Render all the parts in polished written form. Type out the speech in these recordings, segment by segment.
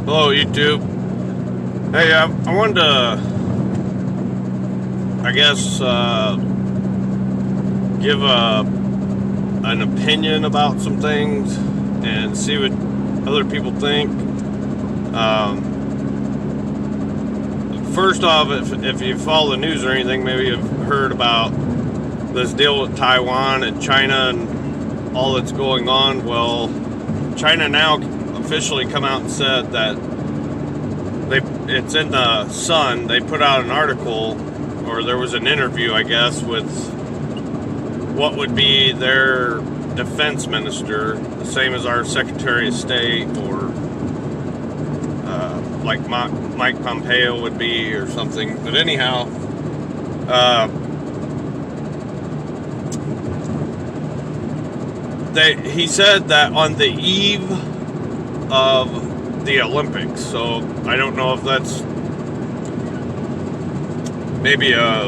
Hello, YouTube. Hey, I wanted to, give an opinion about some things and see what other people think. First off, if you follow the news or anything, maybe you've heard about this deal with Taiwan and China and all that's going on. Well, China now officially come out and said that it's in the Sun. They put out an article, or there was an interview, I guess, with what would be their defense minister, the same as our Secretary of State, or like Mike Pompeo would be, or something. But anyhow, he said that on the eve of the Olympics, so I don't know if that's maybe a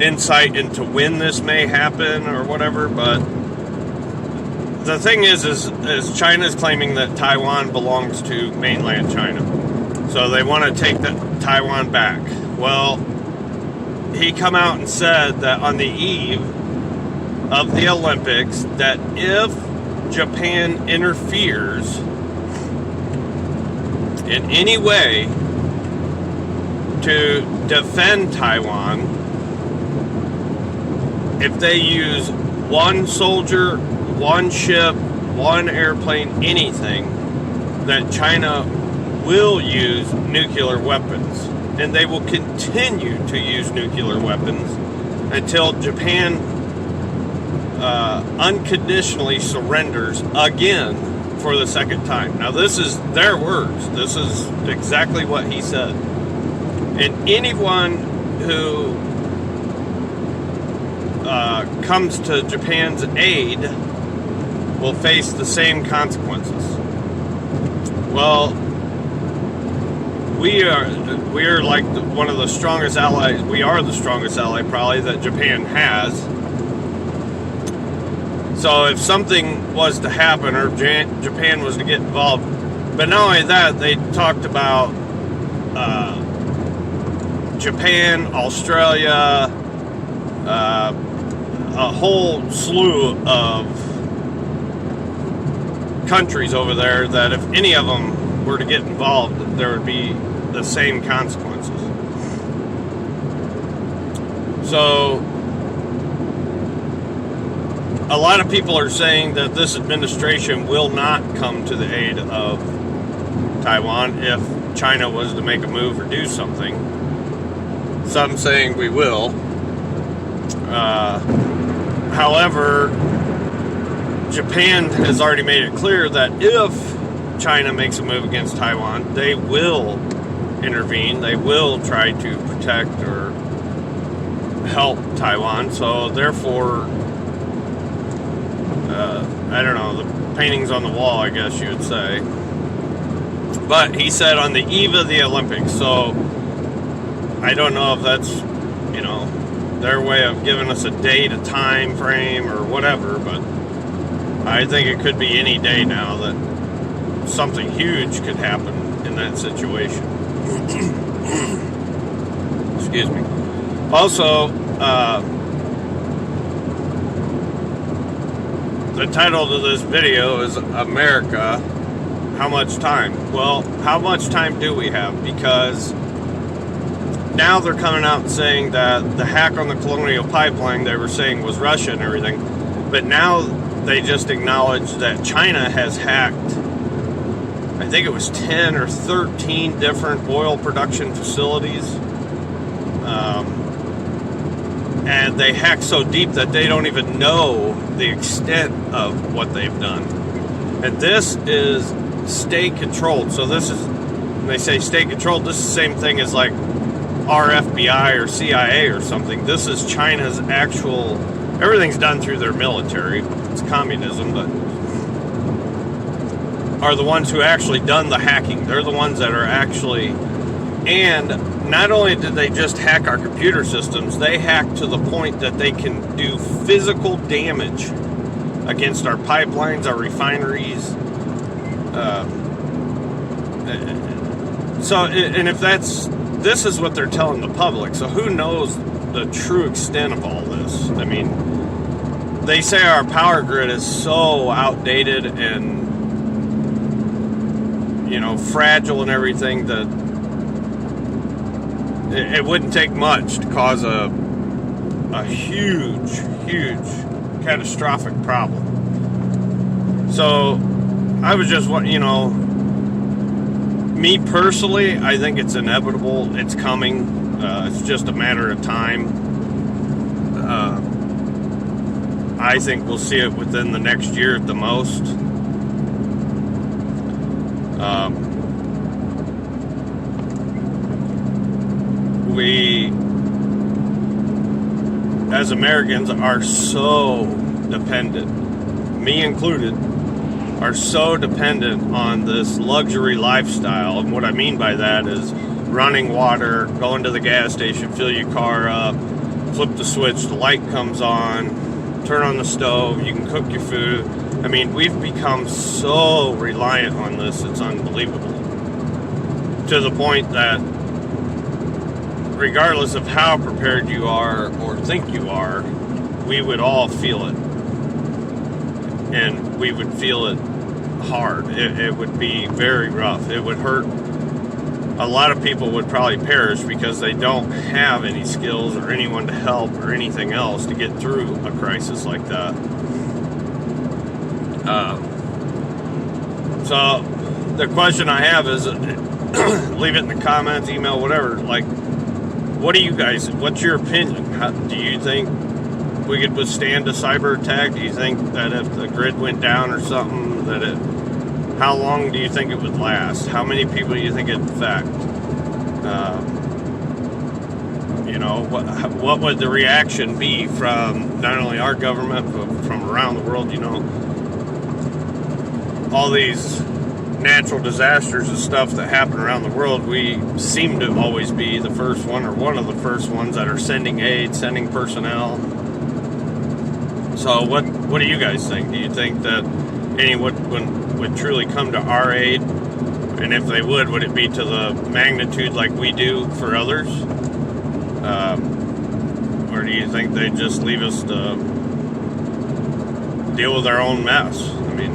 insight into when this may happen or whatever, but the thing is China's claiming that Taiwan belongs to mainland China, so they want to take Taiwan back. Well, he come out and said that on the eve of the Olympics, that if Japan interferes in any way to defend Taiwan, if they use one soldier, one ship, one airplane, anything, that China will use nuclear weapons. And they will continue to use nuclear weapons until Japan unconditionally surrenders again for the second time. Now, this is their words. This is exactly what he said. And anyone who comes to Japan's aid will face the same consequences. Well, we are like one of the strongest allies. We are the strongest ally, probably, that Japan has. So if something was to happen, or Japan was to get involved, but not only that, they talked about Japan, Australia, a whole slew of countries over there, that if any of them were to get involved, there would be the same consequences. So a lot of people are saying that this administration will not come to the aid of Taiwan if China was to make a move or do something. Some saying we will. However, Japan has already made it clear that if China makes a move against Taiwan, they will intervene. They will try to protect or help Taiwan. So therefore, I don't know, the painting's on the wall, I guess you would say. But he said on the eve of the Olympics, so I don't know if that's, their way of giving us a date, a time frame, or whatever, but I think it could be any day now that something huge could happen in that situation. Excuse me. Also, the title to this video is America, How Much Time? Well, how much time do we have? Because now they're coming out and saying that the hack on the Colonial Pipeline, they were saying, was Russia and everything. But now they just acknowledged that China has hacked, I think it was 10 or 13 different oil production facilities. And they hacked so deep that they don't even know the extent of what they've done. And this is state controlled. So this is, when they say state controlled, this is the same thing as like our FBI or CIA or something. This is China's actual, everything's done through their military. It's communism, but are the ones who actually done the hacking. They're the ones that are actually, and not only did they just hack our computer systems, they hacked to the point that they can do physical damage against our pipelines, our refineries, So, and if this is what they're telling the public, so who knows the true extent of all this? I mean, they say our power grid is so outdated and, fragile and everything that it wouldn't take much to cause a huge catastrophic problem. So I was just, me personally, I think it's inevitable. It's coming. It's just a matter of time. I think we'll see it within the next year at the most. We, as Americans, are so dependent, me included, are so dependent on this luxury lifestyle. And what I mean by that is running water, going to the gas station, fill your car up, flip the switch, the light comes on, turn on the stove, you can cook your food. I mean, we've become so reliant on this, it's unbelievable. To the point that regardless of how prepared you are or think you are, we would all feel it. And we would feel it hard. It would be very rough. It would hurt. A lot of people would probably perish because they don't have any skills or anyone to help or anything else to get through a crisis like that. So the question I have is, leave it in the comments, email, whatever. Like, what do you guys, what's your opinion? Do you think we could withstand a cyber attack? Do you think that if the grid went down or something, how long do you think it would last? How many people do you think it'd affect? What would the reaction be from not only our government, but from around the world? All these natural disasters and stuff that happen around the world, we seem to always be the first one or one of the first ones that are sending aid, sending personnel. So what do you guys think? Do you think that anyone would truly come to our aid? And if they would it be to the magnitude like we do for others? Or do you think they just leave us to deal with our own mess? I mean,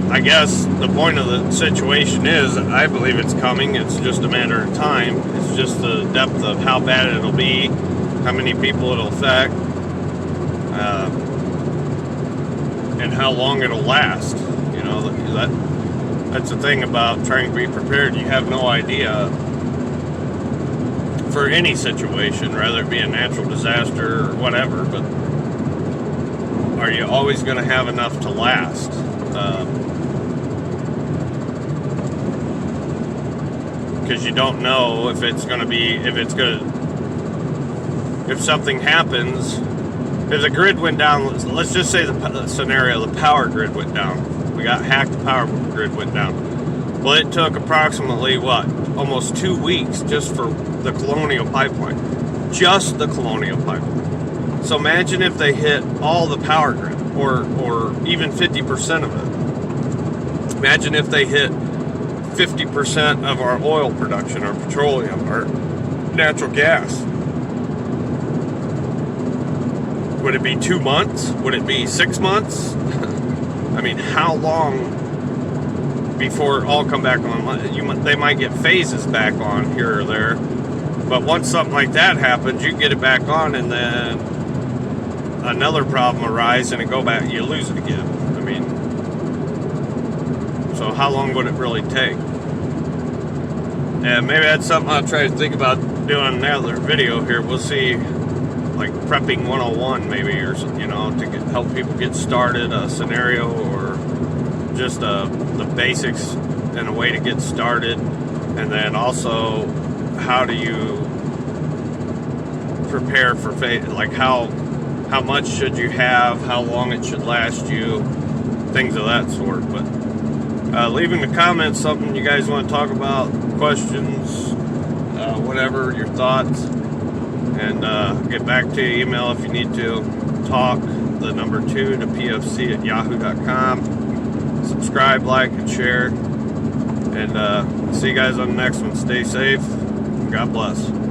I guess the point of the situation is, I believe it's coming. It's just a matter of time. It's just the depth of how bad it'll be, how many people it'll affect, and how long it'll last. That's the thing about trying to be prepared. You have no idea for any situation, whether it be a natural disaster or whatever, but are you always going to have enough to last? Because you don't know if something happens, if the grid went down, let's just say the scenario, the power grid went down. We got hacked, the power grid went down. Well, it took approximately, almost 2 weeks just for the Colonial Pipeline. Just the Colonial Pipeline. So imagine if they hit all the power grid, or even 50% of it. Imagine if they hit 50% of our oil production, our petroleum, our natural gas. Would it be 2 months? Would it be 6 months? I mean, how long before it all come back on? They might get phases back on here or there. But once something like that happens, you get it back on, and then another problem arises, and you lose it again. I mean, so how long would it really take? And maybe that's something I'll try to think about doing another video here. We'll see, like prepping 101 maybe, or to help people get started, a scenario, or just the basics and a way to get started. And then also, how do you prepare for like how much should you have, how long it should last you, things of that sort. But leave in the comments something you guys want to talk about, questions, whatever, your thoughts, and get back to you. Email if you need to talk. the number 2 to pfc@yahoo.com. Subscribe, like, and share. And see you guys on the next one. Stay safe. God bless.